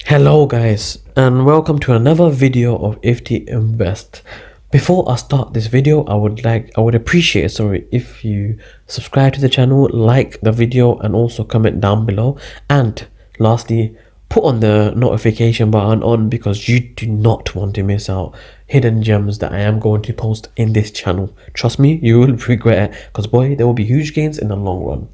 Hello guys, and welcome to another video of FT Invest. Before I start this video, I would appreciate if you subscribe to the channel, like the video, and also comment down below. And lastly, put on the notification button on because you do not want to miss out hidden gems that I am going to post in this channel. Trust me, you will regret it, because boy, there will be huge gains in the long run.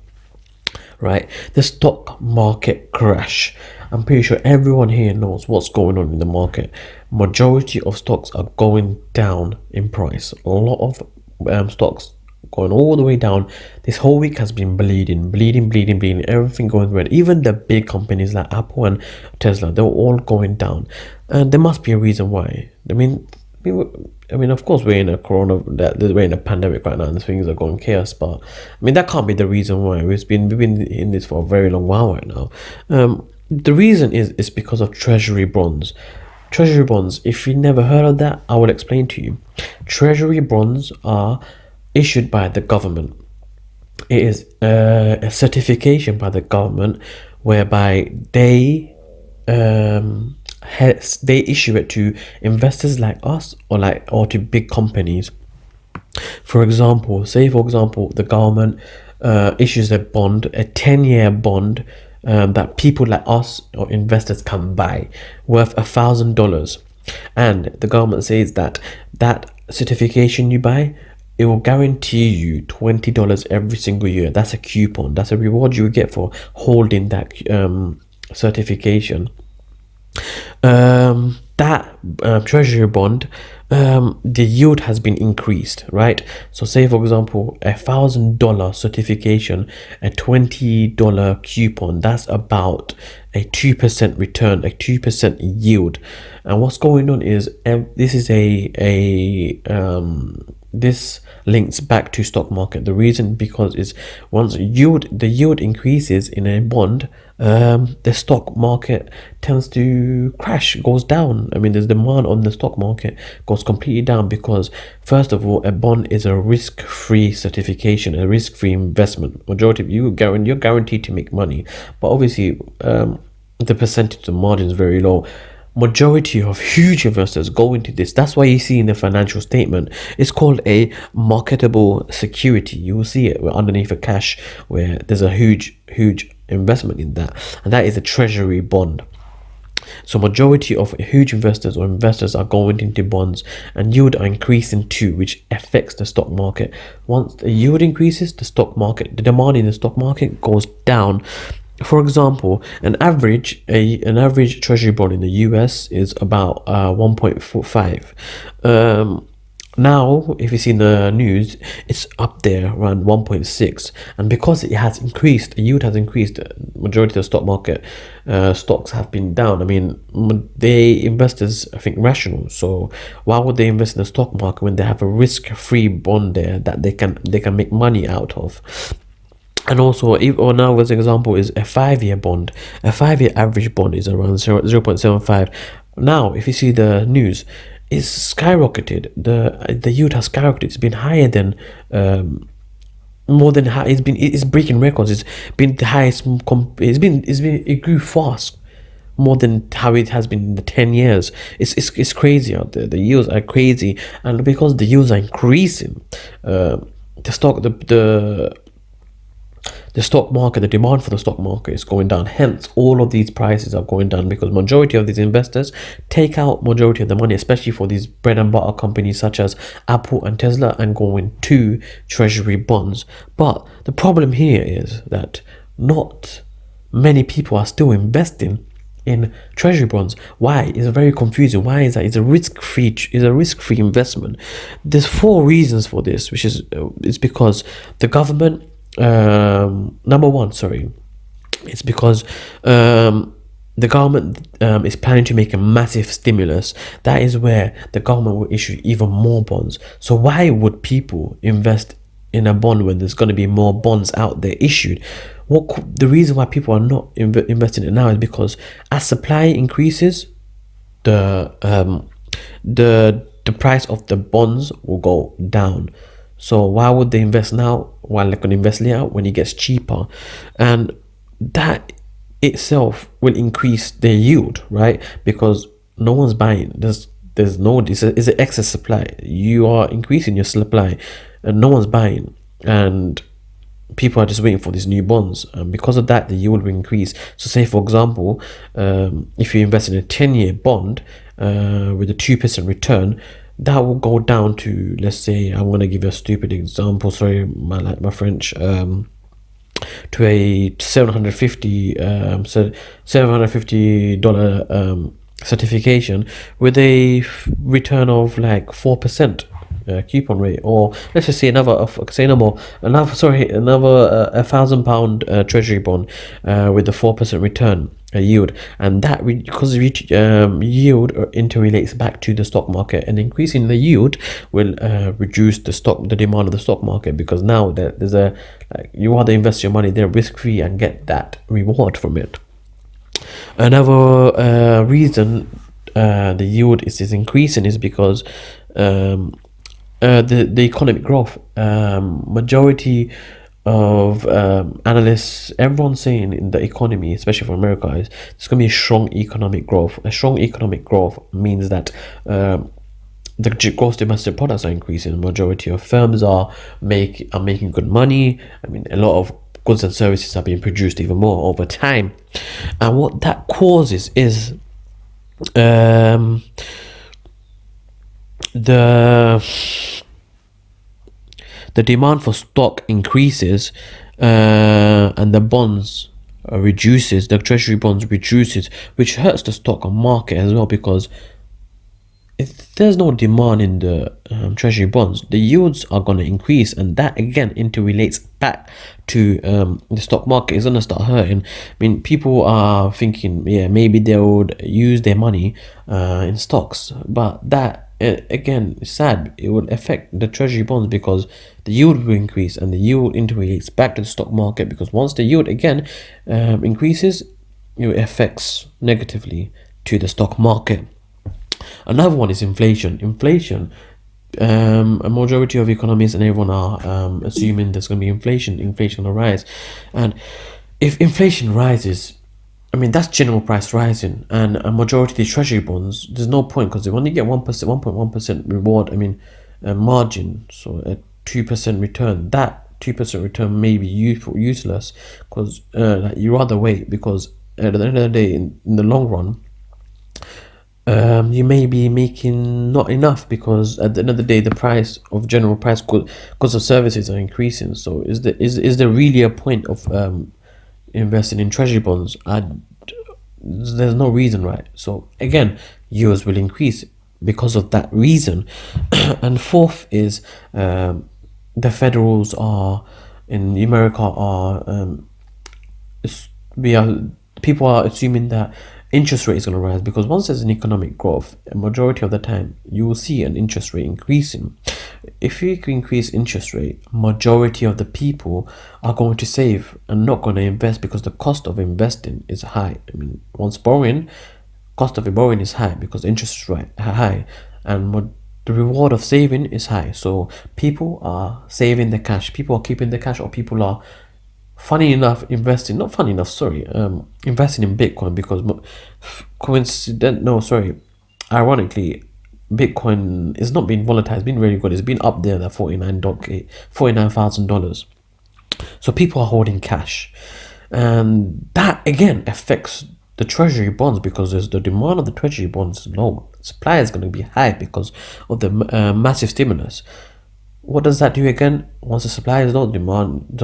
Right, the stock market crash. I'm pretty sure everyone here knows what's going on in the market. Majority of stocks are going down in price. A lot of stocks going all the way down. This whole week has been bleeding, everything going red. Even the big companies like Apple and Tesla, they're all going down, and there must be a reason why. Of course, we're in we're in a pandemic right now, and things are going chaos. But that can't be the reason why. We've been in this for a very long while right now. The reason is because of Treasury bonds. Treasury bonds. If you never heard of that, I will explain to you. Treasury bonds are issued by the government. It is a certification by the government whereby they issue it to investors like us or to big companies. For example, the government issues a bond, a 10-year bond that people like us or investors can buy, worth $1,000, and the government says that certification you buy, it will guarantee you $20 every single year. That's a coupon. That's a reward you get for holding that certification. Treasury bond, the yield has been increased, right? So say for example, $1,000 certification, a $20 coupon, that's about a 2% return, a 2% yield. And what's going on is this links back to stock market. The reason because is once the yield increases in a bond, the stock market tends to crash, goes down. There's demand on the stock market goes completely down because first of all, a bond is a risk-free certification, a risk-free investment. Majority of you're guaranteed to make money, but obviously the percentage of margin is very low. Majority of huge investors go into this. That's why you see in the financial statement, it's called a marketable security. You will see it underneath a cash where there's a huge investment in that, and that is a treasury bond. So majority of huge investors are going into bonds, and yield are increasing too, which affects the stock market. Once the yield increases, the demand in the stock market goes down. For example, an average treasury bond in the US is about 1.45. Now, if you see in the news, it's up there around 1.6, and because it has increased, the yield has increased. Majority of the stock market stocks have been down. Investors, I think, rational. So why would they invest in the stock market when they have a risk-free bond there that they can make money out of? And also, now as an example is a 5-year bond. A 5-year average bond is around 0.75. Now, if you see the news, it's skyrocketed. The yield has skyrocketed. It's been higher than more than high. It's breaking records. It's been the highest. It grew fast, more than how it has been in the 10 years. It's crazy out there. The yields are crazy, and because the yields are increasing, the stock market, the demand for the stock market is going down. Hence, all of these prices are going down because majority of these investors take out majority of the money, especially for these bread and butter companies such as Apple and Tesla, and go into treasury bonds. But the problem here is that not many people are still investing in treasury bonds. Why? It's very confusing. Why is that? It's a risk-free investment. There's 4 reasons for this, which is it's because the government. Number one, it's because the government is planning to make a massive stimulus. That is where the government will issue even more bonds. So why would people invest in a bond when there's going to be more bonds out there issued? The reason why people are not investing in it now is because as supply increases, the price of the bonds will go down. So why would they invest now while they can invest later when it gets cheaper? And that itself will increase their yield, right? Because no one's buying. There's no, it's an excess supply. You are increasing your supply and no one's buying, and people are just waiting for these new bonds, and because of that the yield will increase. So say for example, if you invest in a 10-year bond with a 2% return, that will go down to, let's say, I'm going to give you a stupid example, sorry my French, to a $750 certification with a return of like 4% coupon rate, or let's just say another £1,000 treasury bond with a 4% return yield, and that because yield interrelates back to the stock market, and increasing the yield will reduce the demand of the stock market, because now there's a, like, you rather invest your money there risk free and get that reward from it. Another reason the yield is increasing is because the economic growth. Majority of analysts, everyone's saying in the economy, especially for America, is there's going to be a strong economic growth. A strong economic growth means that the gross domestic products are increasing. The majority of firms are making good money. I mean, a lot of goods and services are being produced even more over time, and what that causes is the demand for stock increases, and the bonds reduces, the treasury bonds reduces, which hurts the stock market as well, because if there's no demand in the treasury bonds, the yields are going to increase, and that again interrelates back to the stock market. Is going to start hurting. I mean, people are thinking, yeah, maybe they would use their money in stocks, but that again is sad. It will affect the treasury bonds because the yield will increase, and the yield interrelates back to the stock market, because once the yield again increases, it affects negatively to the stock market. Another one is inflation. A majority of economists and everyone are assuming there's going to be inflation will rise, and if inflation rises, I mean, that's general price rising, and a majority of the treasury bonds, there's no point, because they only get 1%, 1.1% reward, I mean, margin, so a 2% return. That 2% return may be useless, because like, you rather wait, because at the end of the day, in the long run, you may be making not enough, because at the end of the day the price of general price goods of services are increasing. So is there really a point of investing in treasury bonds? There's no reason, right? So again, yields will increase because of that reason. And fourth is the federals are in America are people are assuming that interest rate is going to rise, because once there's an economic growth, a majority of the time you will see an interest rate increasing. If you increase interest rate, majority of the people are going to save and not going to invest, because the cost of investing is high. I mean, once borrowing, cost of borrowing is high because interest rate high, and the reward of saving is high. So people are saving the cash, people are keeping the cash, or people are investing in Bitcoin, because ironically, Bitcoin is not being volatile. It's been really good. It's been up there at $49,000. So people are holding cash, and that again affects the treasury bonds, because there's the demand of the treasury bonds is low. Supply is going to be high because of the massive stimulus. What does that do again? Once the supply is low,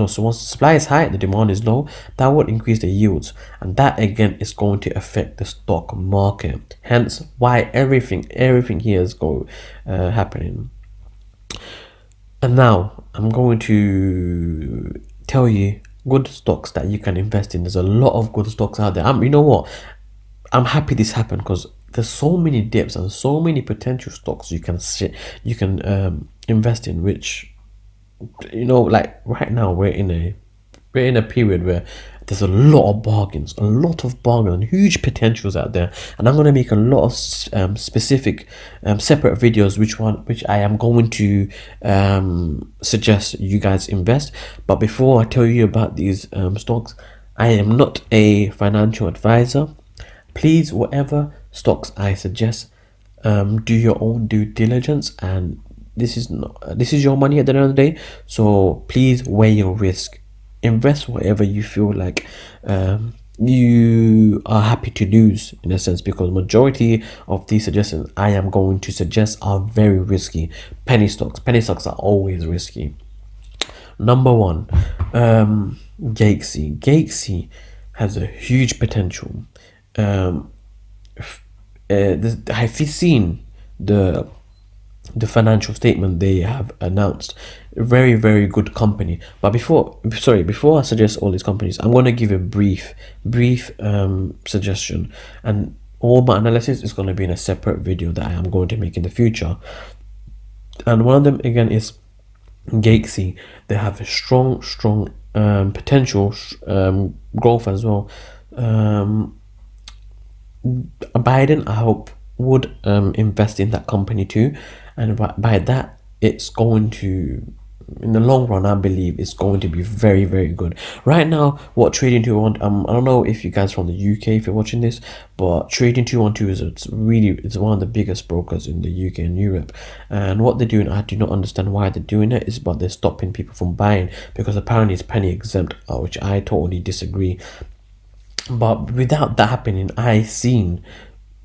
so once the supply is high, the demand is low, that would increase the yields, and that again is going to affect the stock market. Hence why everything here is happening. And now I'm going to tell you good stocks that you can invest in. There's a lot of good stocks out there. You know what? I'm happy this happened, because there's so many dips and so many potential stocks you can invest in, which, you know, like right now we're in a period where there's a lot of bargains and huge potentials out there, and I'm going to make a lot of specific separate videos which I am going to suggest you guys invest. But before I tell you about these stocks, I am not a financial advisor. Please, whatever stocks I suggest, do your own due diligence, and this is your money at the end of the day. So please weigh your risk. Invest whatever you feel like you are happy to lose, in a sense, because majority of these suggestions I am going to suggest are very risky. Penny stocks are always risky. Number one, Gatesy has a huge potential. Have you seen the financial statement they have announced? Very, very good company. But before I suggest all these companies, I'm going to give a brief suggestion, and all my analysis is going to be in a separate video that I am going to make in the future. And one of them again is Gatesy. They have a strong potential growth as well. Biden, I hope, would invest in that company too, and by that, it's going to, in the long run, I believe it's going to be very, very good. Right now, what Trading 212, I don't know if you guys from the UK, if you're watching this, but Trading 212 it's one of the biggest brokers in the UK and Europe, and what they're doing, I do not understand why they're doing it, is but they're stopping people from buying, because apparently it's penny exempt, which I totally disagree. But without that happening, I seen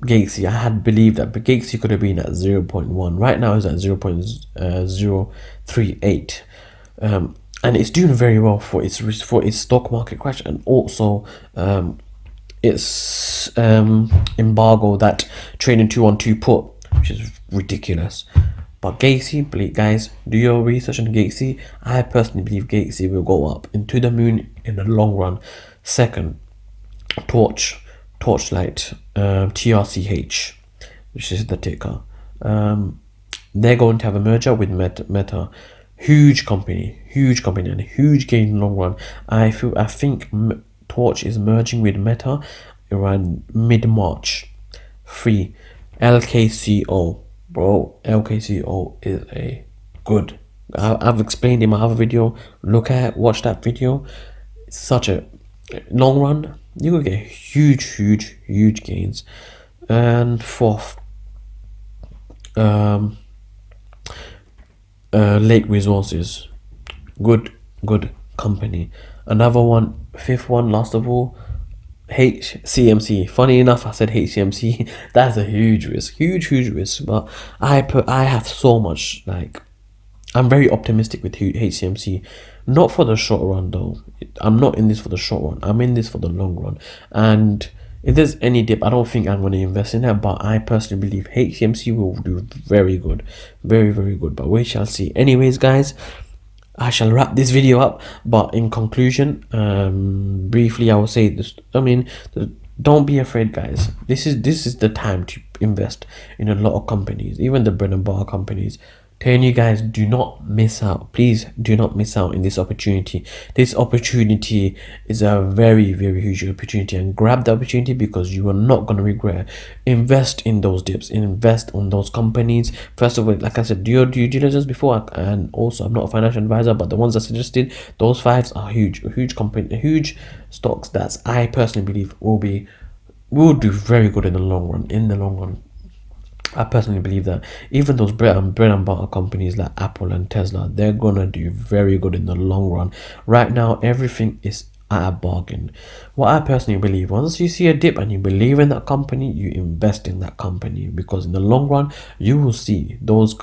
Gatesy. I had believed that, but Gatesy could have been at 0.1. Right now, it's at 0.038, and it's doing very well for its stock market crash, and also its embargo that Trading 212 put, which is ridiculous. But Gatesy, guys, do your research on Gatesy. I personally believe Gatesy will go up into the moon in the long run. Second, Torchlight, TRCH, which is the ticker. They're going to have a merger with Meta. Huge company, and a huge gain in the long run. I think Torch is merging with Meta around mid-March. 3, LKCO, bro. LKCO is a good. I've explained in my other video. Watch that video. It's such a long run, you will get huge gains. And fourth, Lake Resources, good company. Another one, fifth one, last of all, HCMC. Funny enough, I said HCMC. That's a huge risk, but I have so much, like, I'm very optimistic with HCMC. Not for the short run though. I'm not in this for the short run. I'm in this for the long run. And if there's any dip, I don't think I'm going to invest in that. But I personally believe HCMC will do very good. Very, very good. But we shall see. Anyways, guys, I shall wrap this video up. But in conclusion, briefly, I will say this. Don't be afraid, guys. This is the time to invest in a lot of companies, even the bread and butter companies. Telling you guys, do not miss out. Please do not miss out in this opportunity. This opportunity is a very, very huge opportunity, and grab the opportunity, because you are not going to regret. Invest in those dips, invest on those companies. First of all, like I said, do your due diligence before, and also, I'm not a financial advisor, but the ones I suggested, those 5 are huge stocks that I personally believe will do very good in the long run. I personally believe that even those bread and butter companies like Apple and Tesla, they're gonna do very good in the long run. Right now, everything is at a bargain. What I personally believe, once you see a dip and you believe in that company, you invest in that company, because in the long run, you will see those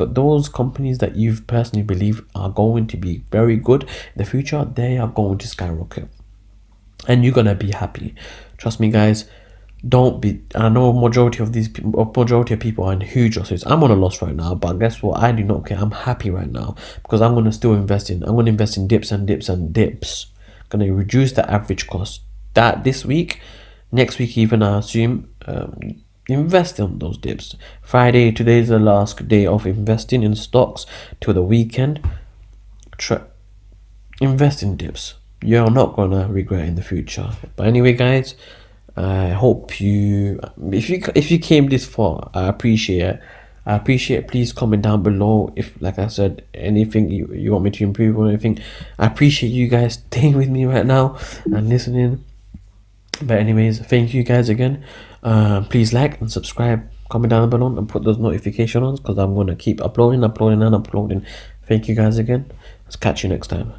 companies that you've personally believe are going to be very good in the future. They are going to skyrocket, and you're gonna be happy. Trust me, guys. I know majority of people are in huge losses. I'm on a loss right now, but guess what? I do not care. I'm happy right now, because I'm going to still invest in dips and dips and dips. Going to reduce the average cost. That this week, next week even, I assume, invest in those dips. Friday, today's the last day of investing in stocks till the weekend. Invest in dips. You're not going to regret in the future. But anyway, guys, I hope if you came this far, I appreciate it. Please comment down below if, like I said, anything you want me to improve or anything. I appreciate you guys staying with me right now and listening. But anyways, thank you guys again. Please like and subscribe, comment down below, and put those notifications on because I'm gonna keep uploading. Thank you guys again. Let's catch you next time.